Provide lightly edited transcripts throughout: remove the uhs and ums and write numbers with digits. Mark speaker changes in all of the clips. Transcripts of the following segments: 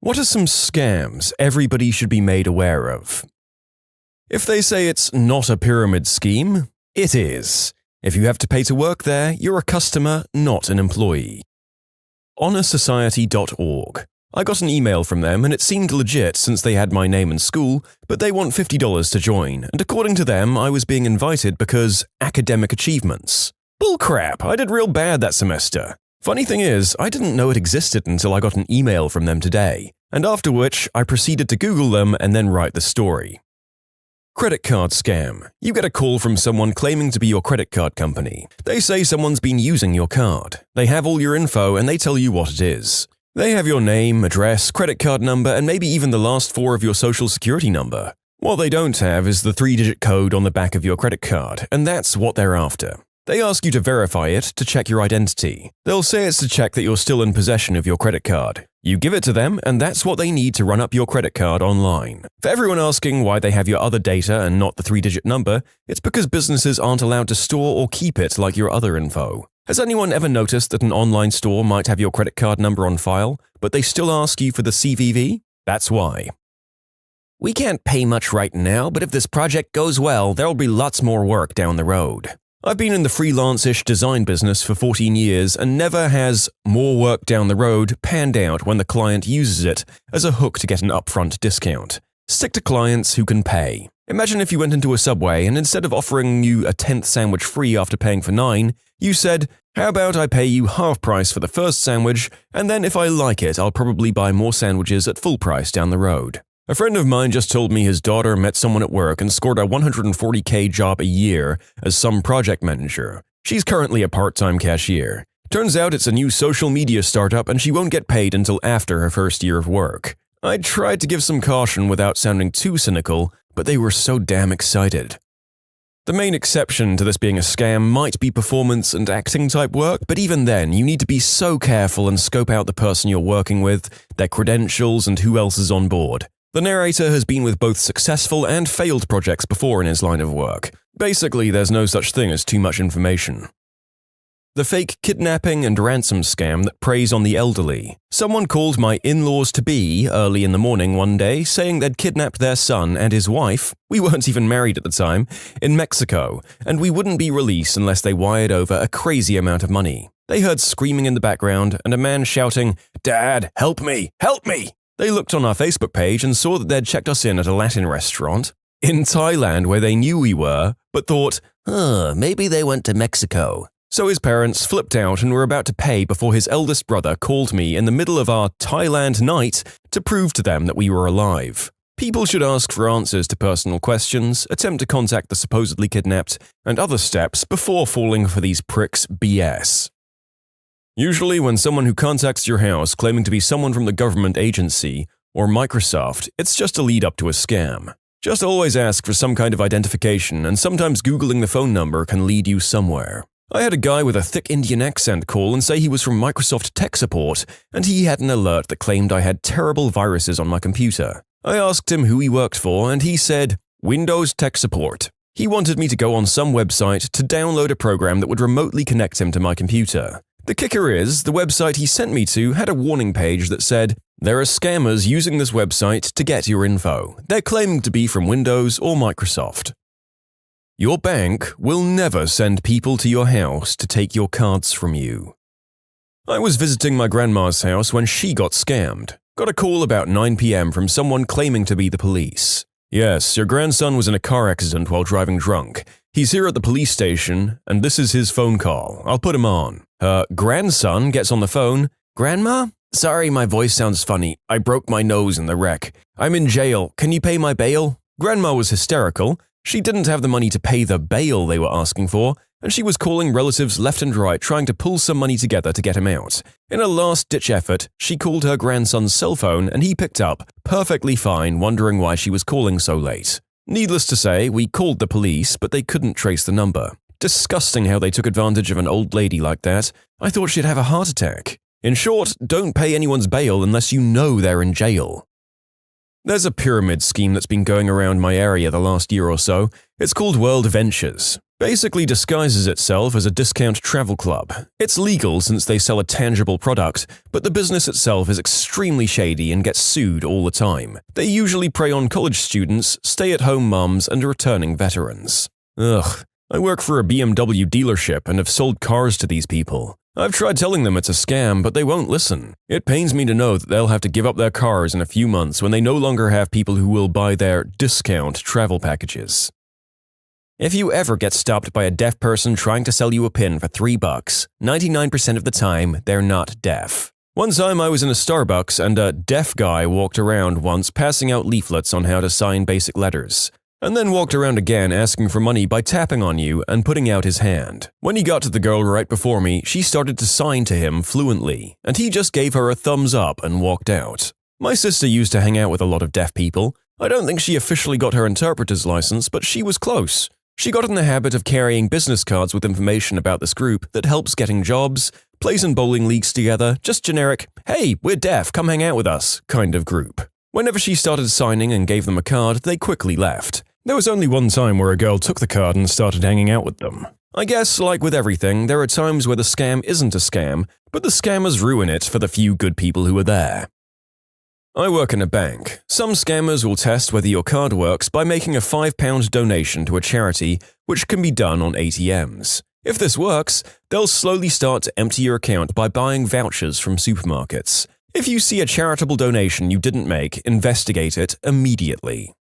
Speaker 1: What are some scams everybody should be made aware of? If they say it's not a pyramid scheme, it is. If you have to pay to work there, you're a customer, not an employee. Honorsociety.org. I got an email from them and it seemed legit since they had my name and school, but they want $50 to join, and according to them, I was being invited because academic achievements. Bullcrap, I did real bad that semester. Funny thing is, I didn't know it existed until I got an email from them today, and after which I proceeded to Google them and then write the story. Credit card scam. You get a call from someone claiming to be your credit card company. They say someone's been using your card. They have all your info and they tell you what it is. They have your name, address, credit card number, and maybe even the last 4 of your social security number. What they don't have is the 3-digit code on the back of your credit card, and that's what they're after. They ask you to verify it to check your identity. They'll say it's to check that you're still in possession of your credit card. You give it to them, and that's what they need to run up your credit card online. For everyone asking why they have your other data and not the 3-digit number, it's because businesses aren't allowed to store or keep it like your other info. Has anyone ever noticed that an online store might have your credit card number on file, but they still ask you for the CVV? That's why. We can't pay much right now, but if this project goes well, there'll be lots more work down the road. I've been in the freelance-ish design business for 14 years and never has more work down the road panned out when the client uses it as a hook to get an upfront discount. Stick to clients who can pay. Imagine if you went into a Subway and instead of offering you a 10th sandwich free after paying for 9, you said, "How about I pay you half price for the first sandwich, and then if I like it, I'll probably buy more sandwiches at full price down the road." A friend of mine just told me his daughter met someone at work and scored a $140K job a year as some project manager. She's currently a part-time cashier. Turns out it's a new social media startup and she won't get paid until after her first year of work. I tried to give some caution without sounding too cynical, but they were so damn excited. The main exception to this being a scam might be performance and acting type work, but even then, you need to be so careful and scope out the person you're working with, their credentials, and who else is on board. The narrator has been with both successful and failed projects before in his line of work. Basically, there's no such thing as too much information. The fake kidnapping and ransom scam that preys on the elderly. Someone called my in-laws-to-be early in the morning one day saying they'd kidnapped their son and his wife, we weren't even married at the time, in Mexico, and we wouldn't be released unless they wired over a crazy amount of money. They heard screaming in the background and a man shouting, "Dad, help me! Help me!" They looked on our Facebook page and saw that they'd checked us in at a Latin restaurant in Thailand where they knew we were, but thought, maybe they went to Mexico. So his parents flipped out and were about to pay before his eldest brother called me in the middle of our Thailand night to prove to them that we were alive. People should ask for answers to personal questions, attempt to contact the supposedly kidnapped, and other steps before falling for these pricks' BS. Usually when someone who contacts your house claiming to be someone from the government agency or Microsoft, it's just a lead up to a scam. Just always ask for some kind of identification, and sometimes Googling the phone number can lead you somewhere. I had a guy with a thick Indian accent call and say he was from Microsoft Tech Support, and he had an alert that claimed I had terrible viruses on my computer. I asked him who he worked for, and he said, Windows Tech Support. He wanted me to go on some website to download a program that would remotely connect him to my computer. The kicker is, the website he sent me to had a warning page that said, "There are scammers using this website to get your info. They're claiming to be from Windows or Microsoft." Your bank will never send people to your house to take your cards from you. I was visiting my grandma's house when she got scammed. Got a call about 9 p.m. from someone claiming to be the police. "Yes, your grandson was in a car accident while driving drunk. He's here at the police station, and this is his phone call. I'll put him on." Her grandson gets on the phone. "Grandma? Sorry, my voice sounds funny. I broke my nose in the wreck. I'm in jail. Can you pay my bail?" Grandma was hysterical. She didn't have the money to pay the bail they were asking for, and she was calling relatives left and right trying to pull some money together to get him out. In a last-ditch effort, she called her grandson's cell phone and he picked up, perfectly fine, wondering why she was calling so late. Needless to say, we called the police, but they couldn't trace the number. Disgusting how they took advantage of an old lady like that. I thought she'd have a heart attack. In short, don't pay anyone's bail unless you know they're in jail. There's a pyramid scheme that's been going around my area the last year or so. It's called World Ventures. basically disguises itself as a discount travel club. It's legal since they sell a tangible product, but the business itself is extremely shady and gets sued all the time. They usually prey on college students, stay-at-home moms, and returning veterans. Ugh, I work for a BMW dealership and have sold cars to these people. I've tried telling them it's a scam, but they won't listen. It pains me to know that they'll have to give up their cars in a few months when they no longer have people who will buy their discount travel packages. If you ever get stopped by a deaf person trying to sell you a pin for $3, 99% of the time, they're not deaf. One time I was in a Starbucks and a deaf guy walked around once passing out leaflets on how to sign basic letters, and then walked around again asking for money by tapping on you and putting out his hand. When he got to the girl right before me, she started to sign to him fluently, and he just gave her a thumbs up and walked out. My sister used to hang out with a lot of deaf people. I don't think she officially got her interpreter's license, but she was close. She got in the habit of carrying business cards with information about this group that helps getting jobs, plays in bowling leagues together, just generic, "Hey, we're deaf, come hang out with us" kind of group. Whenever she started signing and gave them a card, they quickly left. There was only one time where a girl took the card and started hanging out with them. I guess, like with everything, there are times where the scam isn't a scam, but the scammers ruin it for the few good people who are there. I work in a bank. Some scammers will test whether your card works by making a £5 donation to a charity, which can be done on ATMs. If this works, they'll slowly start to empty your account by buying vouchers from supermarkets. If you see a charitable donation you didn't make, investigate it immediately.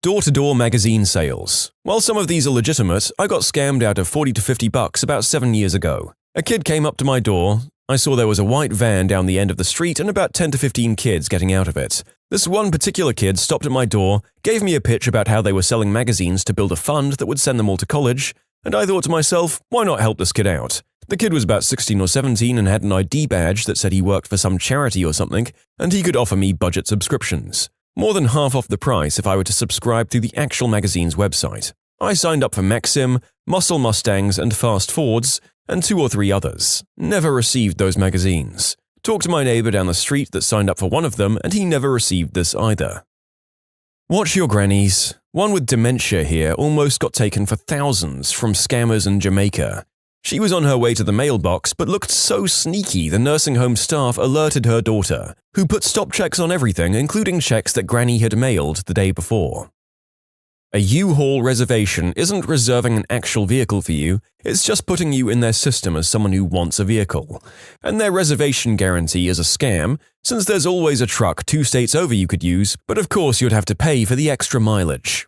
Speaker 1: Door-to-door magazine sales. While some of these are legitimate, I got scammed out of $40 to $50 about 7 years ago. A kid came up to my door. I saw there was a white van down the end of the street and about 10 to 15 kids getting out of it. This one particular kid stopped at my door, gave me a pitch about how they were selling magazines to build a fund that would send them all to college, and I thought to myself, why not help this kid out? The kid was about 16 or 17 and had an ID badge that said he worked for some charity or something, and he could offer me budget subscriptions. More than half off the price if I were to subscribe through the actual magazine's website. I signed up for Maxim, Muscle Mustangs, and Fast Fords, and 2 or 3 others. Never received those magazines. Talked to my neighbor down the street that signed up for one of them, and he never received this either. Watch your grannies. One with dementia here almost got taken for thousands from scammers in Jamaica. She was on her way to the mailbox but looked so sneaky the nursing home staff alerted her daughter, who put stop checks on everything, including checks that Granny had mailed the day before. A U-Haul reservation isn't reserving an actual vehicle for you, it's just putting you in their system as someone who wants a vehicle. And their reservation guarantee is a scam, since there's always a truck 2 states over you could use, but of course you'd have to pay for the extra mileage.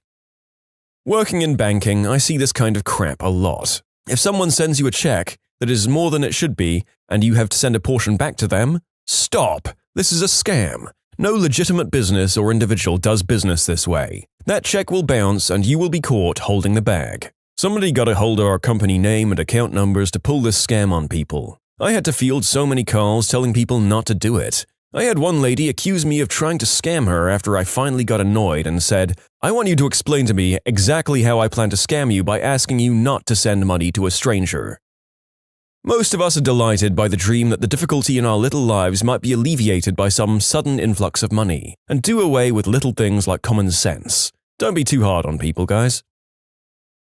Speaker 1: Working in banking, I see this kind of crap a lot. If someone sends you a check that is more than it should be, and you have to send a portion back to them, stop! This is a scam. No legitimate business or individual does business this way. That check will bounce and you will be caught holding the bag. Somebody got a hold of our company name and account numbers to pull this scam on people. I had to field so many calls telling people not to do it. I had one lady accuse me of trying to scam her after I finally got annoyed and said, "I want you to explain to me exactly how I plan to scam you by asking you not to send money to a stranger." Most of us are delighted by the dream that the difficulty in our little lives might be alleviated by some sudden influx of money, and do away with little things like common sense. Don't be too hard on people, guys.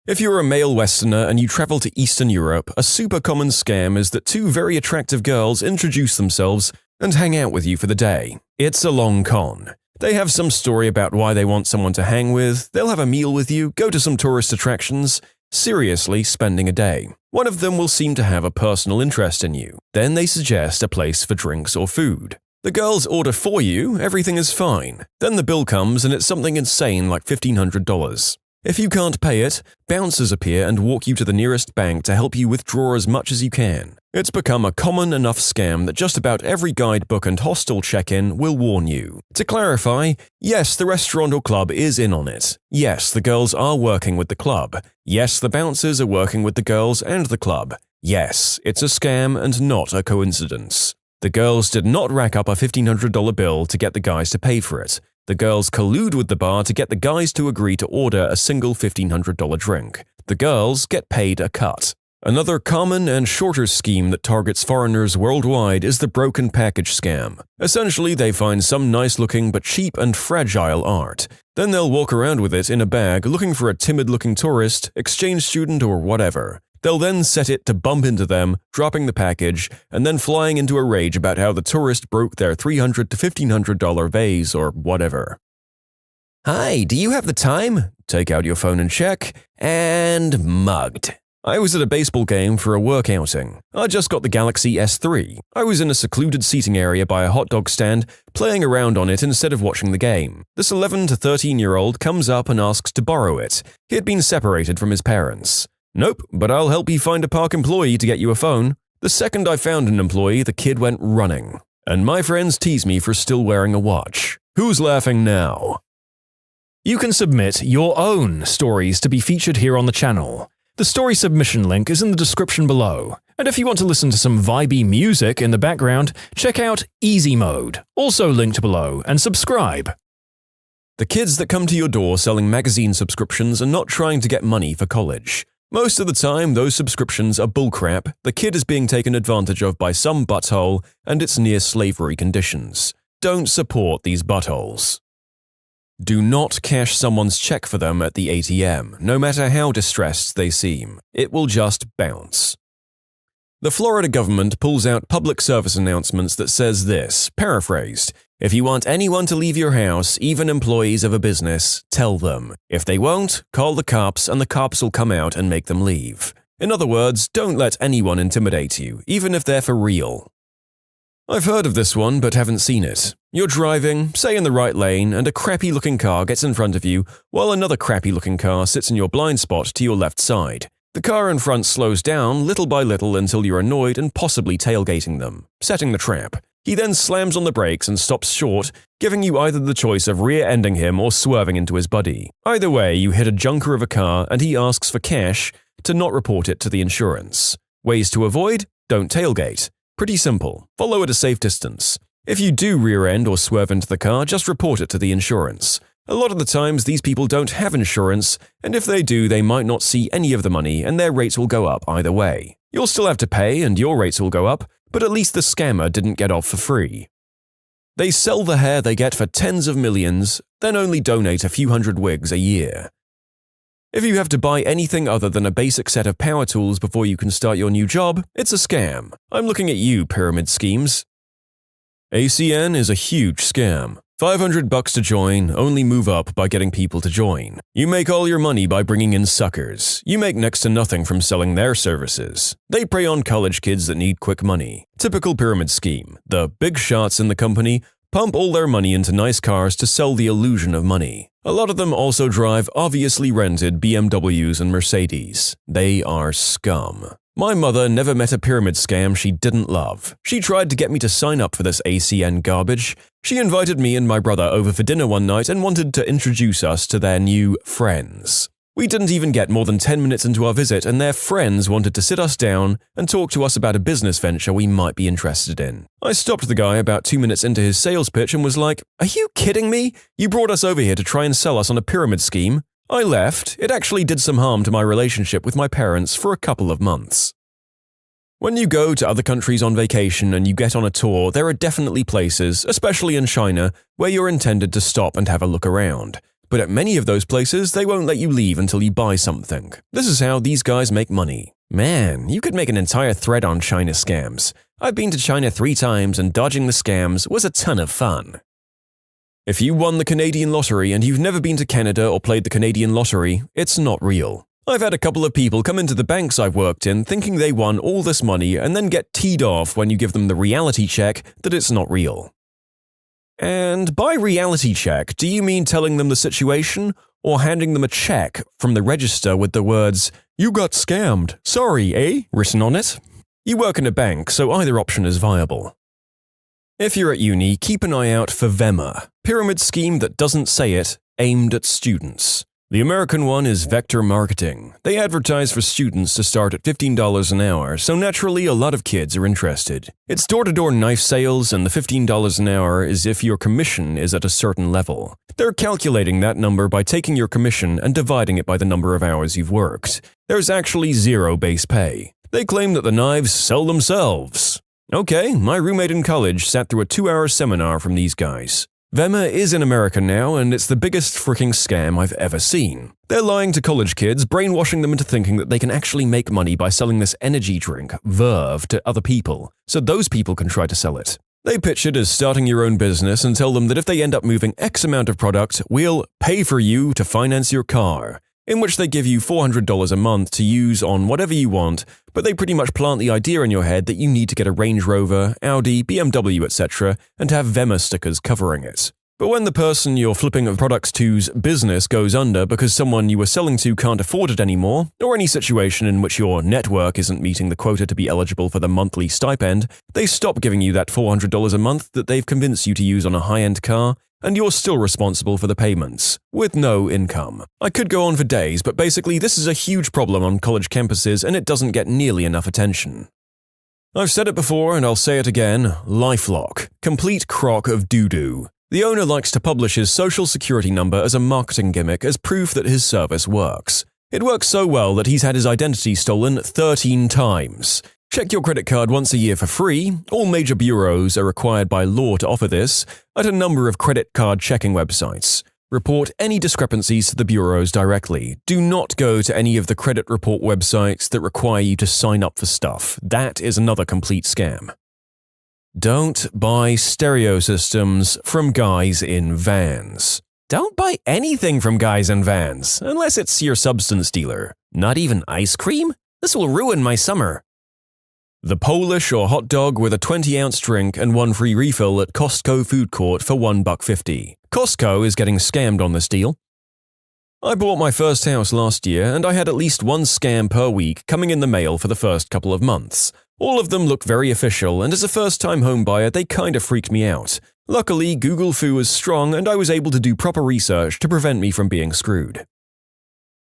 Speaker 1: If you're a male Westerner and you travel to Eastern Europe, a super common scam is that 2 very attractive girls introduce themselves and hang out with you for the day. It's a long con. They have some story about why they want someone to hang with, they'll have a meal with you, go to some tourist attractions, seriously spending a day. One of them will seem to have a personal interest in you. Then they suggest a place for drinks or food. The girls order for you, everything is fine. Then the bill comes and it's something insane like $1,500. If you can't pay it, bouncers appear and walk you to the nearest bank to help you withdraw as much as you can. It's become a common enough scam that just about every guidebook and hostel check-in will warn you. To clarify, yes, the restaurant or club is in on it. Yes, the girls are working with the club. Yes, the bouncers are working with the girls and the club. Yes, it's a scam and not a coincidence. The girls did not rack up a $1,500 bill to get the guys to pay for it. The girls collude with the bar to get the guys to agree to order a single $1,500 drink. The girls get paid a cut. Another common and shorter scheme that targets foreigners worldwide is the broken package scam. Essentially, they find some nice-looking but cheap and fragile art. Then they'll walk around with it in a bag looking for a timid-looking tourist, exchange student, or whatever. They'll then set it to bump into them, dropping the package, and then flying into a rage about how the tourist broke their $300 to $1,500 vase or whatever. Hi, do you have the time? Take out your phone and check. And mugged. I was at a baseball game for a work outing. I just got the Galaxy S3. I was in a secluded seating area by a hot dog stand, playing around on it instead of watching the game. This 11 to 13-year-old comes up and asks to borrow it. He had been separated from his parents. Nope, but I'll help you find a park employee to get you a phone. The second I found an employee, the kid went running. And my friends tease me for still wearing a watch. Who's laughing now?
Speaker 2: You can submit your own stories to be featured here on the channel. The story submission link is in the description below. And if you want to listen to some vibey music in the background, check out Easy Mode, also linked below, and subscribe.
Speaker 1: The kids that come to your door selling magazine subscriptions are not trying to get money for college. Most of the time, those subscriptions are bullcrap, the kid is being taken advantage of by some butthole, and it's near slavery conditions. Don't support these buttholes. Do not cash someone's check for them at the ATM, no matter how distressed they seem. It will just bounce. The Florida government pulls out public service announcements that says this, paraphrased, if you want anyone to leave your house, even employees of a business, tell them. If they won't, call the cops and the cops will come out and make them leave. In other words, don't let anyone intimidate you, even if they're for real. I've heard of this one but haven't seen it. You're driving, say in the right lane, and a crappy-looking car gets in front of you, while another crappy-looking car sits in your blind spot to your left side. The car in front slows down little by little until you're annoyed and possibly tailgating them, setting the trap. He then slams on the brakes and stops short, giving you either the choice of rear-ending him or swerving into his buddy. Either way, you hit a junker of a car and he asks for cash to not report it to the insurance. Ways to avoid? Don't tailgate. Pretty simple. Follow at a safe distance. If you do rear-end or swerve into the car, just report it to the insurance. A lot of the times, these people don't have insurance, and if they do, they might not see any of the money and their rates will go up either way. You'll still have to pay and your rates will go up, but at least the scammer didn't get off for free. They sell the hair they get for tens of millions, then only donate a few hundred wigs a year. If you have to buy anything other than a basic set of power tools before you can start your new job, it's a scam. I'm looking at you, pyramid schemes. ACN is a huge scam. $500 to join, only move up by getting people to join. You make all your money by bringing in suckers. You make next to nothing from selling their services. They prey on college kids that need quick money. Typical pyramid scheme. The big shots in the company pump all their money into nice cars to sell the illusion of money. A lot of them also drive obviously rented BMWs and Mercedes. They are scum. My mother never met a pyramid scam she didn't love. She tried to get me to sign up for this ACN garbage. She invited me and my brother over for dinner one night and wanted to introduce us to their new friends. We didn't even get more than 10 minutes into our visit and their friends wanted to sit us down and talk to us about a business venture we might be interested in. I stopped the guy about 2 minutes into his sales pitch and was like, "Are you kidding me? You brought us over here to try and sell us on a pyramid scheme?" I left. It actually did some harm to my relationship with my parents for a couple of months. When you go to other countries on vacation and you get on a tour, there are definitely places, especially in China, where you're intended to stop and have a look around. But at many of those places, they won't let you leave until you buy something. This is how these guys make money. Man, you could make an entire thread on China scams. I've been to China 3 times and dodging the scams was a ton of fun. If you won the Canadian lottery and you've never been to Canada or played the Canadian lottery, it's not real. I've had a couple of people come into the banks I've worked in thinking they won all this money and then get teed off when you give them the reality check that it's not real. And by reality check, do you mean telling them the situation or handing them a check from the register with the words, "You got scammed, sorry, eh?" written on it? You work in a bank, so either option is viable. If you're at uni, keep an eye out for VEMA, pyramid scheme that doesn't say it, aimed at students. The American one is Vector Marketing. They advertise for students to start at $15 an hour, so naturally a lot of kids are interested. It's door-to-door knife sales, and the $15 an hour is if your commission is at a certain level. They're calculating that number by taking your commission and dividing it by the number of hours you've worked. There's actually zero base pay. They claim that the knives sell themselves. Okay, my roommate in college sat through a 2-hour seminar from these guys. Vemma is in America now, and it's the biggest freaking scam I've ever seen. They're lying to college kids, brainwashing them into thinking that they can actually make money by selling this energy drink, Verve, to other people, so those people can try to sell it. They pitch it as starting your own business and tell them that if they end up moving X amount of product, we'll pay for you to finance your car, in which they give you $400 a month to use on whatever you want, but they pretty much plant the idea in your head that you need to get a Range Rover, Audi, BMW, etc., and have Vemma stickers covering it. But when the person you're flipping products to's business goes under because someone you were selling to can't afford it anymore, or any situation in which your network isn't meeting the quota to be eligible for the monthly stipend, they stop giving you that $400 a month that they've convinced you to use on a high-end car, and you're still responsible for the payments, with no income. I could go on for days, but basically this is a huge problem on college campuses and it doesn't get nearly enough attention. I've said it before and I'll say it again, LifeLock, complete crock of doo-doo. The owner likes to publish his social security number as a marketing gimmick as proof that his service works. It works so well that he's had his identity stolen 13 times. Check your credit card once a year for free. All major bureaus are required by law to offer this at a number of credit card checking websites. Report any discrepancies to the bureaus directly. Do not go to any of the credit report websites that require you to sign up for stuff. That is another complete scam. Don't buy stereo systems from guys in vans. Don't buy anything from guys in vans, unless it's your substance dealer. Not even ice cream? This will ruin my summer. The Polish or hot dog with a 20-ounce drink and one free refill at Costco food court for $1.50. Costco is getting scammed on this deal. I bought my first house last year and I had at least one scam per week coming in the mail for the first couple of months. All of them looked very official, and as a first-time home buyer, they kinda freaked me out. Luckily, Google Foo was strong and I was able to do proper research to prevent me from being screwed.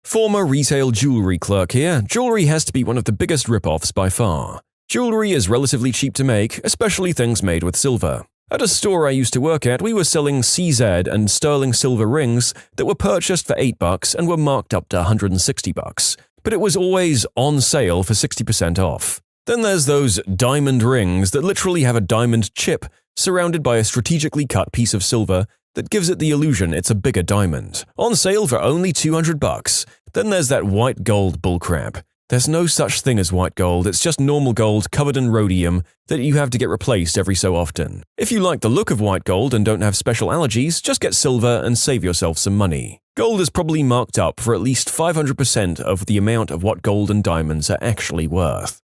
Speaker 1: Former retail jewelry clerk here, jewelry has to be one of the biggest rip-offs by far. Jewelry is relatively cheap to make, especially things made with silver. At a store I used to work at, we were selling CZ and sterling silver rings that were purchased for $8 and were marked up to $160, but it was always on sale for 60% off. Then there's those diamond rings that literally have a diamond chip surrounded by a strategically cut piece of silver that gives it the illusion it's a bigger diamond, on sale for only $200. Then there's that white gold bullcrap. There's no such thing as white gold, it's just normal gold covered in rhodium that you have to get replaced every so often. If you like the look of white gold and don't have special allergies, just get silver and save yourself some money. Gold is probably marked up for at least 500% of the amount of what gold and diamonds are actually worth.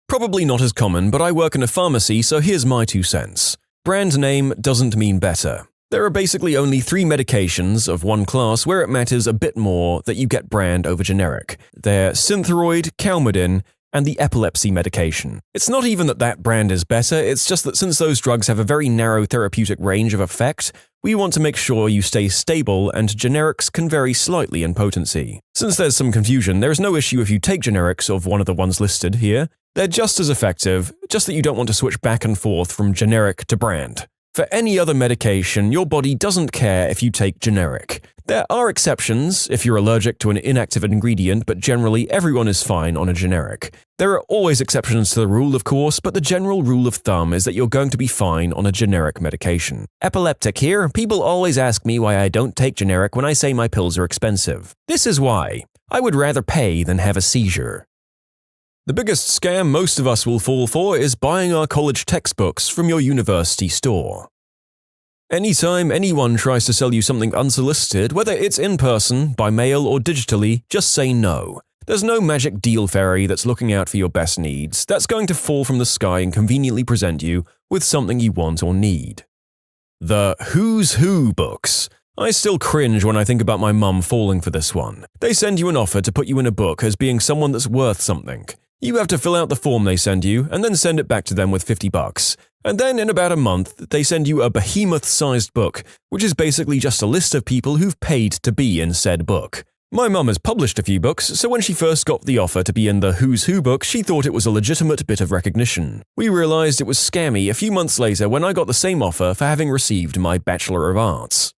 Speaker 1: Probably not as common, but I work in a pharmacy, so here's my 2 cents. Brand name doesn't mean better. There are basically only 3 medications of one class where it matters a bit more that you get brand over generic. They're Synthroid, Calmodin, and the epilepsy medication. It's not even that brand is better, it's just that since those drugs have a very narrow therapeutic range of effect, we want to make sure you stay stable, and generics can vary slightly in potency. Since there's some confusion, there is no issue if you take generics of one of the ones listed here. They're just as effective, just that you don't want to switch back and forth from generic to brand. For any other medication, your body doesn't care if you take generic. There are exceptions if you're allergic to an inactive ingredient, but generally everyone is fine on a generic. There are always exceptions to the rule, of course, but the general rule of thumb is that you're going to be fine on a generic medication. Epileptic here, people always ask me why I don't take generic when I say my pills are expensive. This is why. I would rather pay than have a seizure. The biggest scam most of us will fall for is buying our college textbooks from your university store. Anytime anyone tries to sell you something unsolicited, whether it's in person, by mail, or digitally, just say no. There's no magic deal fairy that's looking out for your best needs, that's going to fall from the sky and conveniently present you with something you want or need. The Who's Who books. I still cringe when I think about my mum falling for this one. They send you an offer to put you in a book as being someone that's worth something. You have to fill out the form they send you, and then send it back to them with $50. And then in about a month, they send you a behemoth-sized book, which is basically just a list of people who've paid to be in said book. My mum has published a few books, so when she first got the offer to be in the Who's Who book, she thought it was a legitimate bit of recognition. We realized it was scammy a few months later when I got the same offer for having received my Bachelor of Arts.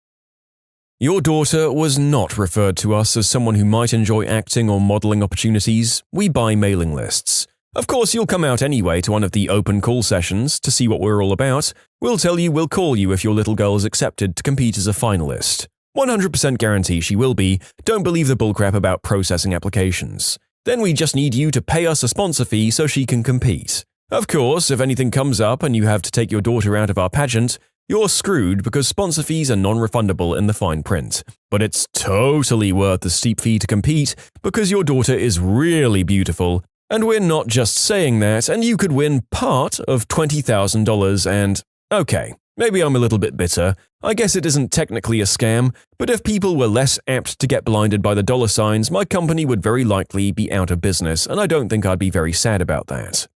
Speaker 1: Your daughter was not referred to us as someone who might enjoy acting or modeling opportunities. We buy mailing lists. Of course, you'll come out anyway to one of the open call sessions to see what we're all about. We'll tell you we'll call you if your little girl is accepted to compete as a finalist. 100% guarantee she will be. Don't believe the bullcrap about processing applications. Then we just need you to pay us a sponsor fee so she can compete. Of course, if anything comes up and you have to take your daughter out of our pageant, you're screwed because sponsor fees are non-refundable in the fine print. But it's totally worth the steep fee to compete because your daughter is really beautiful. And we're not just saying that, and you could win part of $20,000 and… Okay, maybe I'm a little bit bitter. I guess it isn't technically a scam, but if people were less apt to get blinded by the dollar signs, my company would very likely be out of business, and I don't think I'd be very sad about that.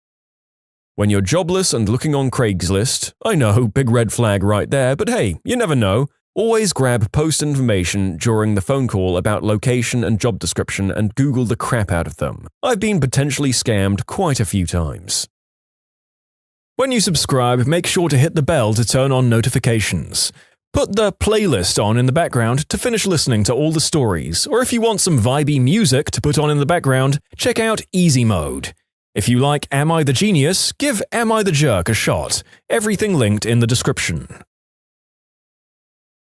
Speaker 1: When you're jobless and looking on Craigslist, I know, big red flag right there, but hey, you never know. Always grab post information during the phone call about location and job description and Google the crap out of them. I've been potentially scammed quite a few times. When you subscribe, make sure to hit the bell to turn on notifications. Put the playlist on in the background to finish listening to all the stories, or if you want some vibey music to put on in the background, check out Easy Mode. If you like Am I the Genius, give Am I the Jerk a shot. Everything linked in the description.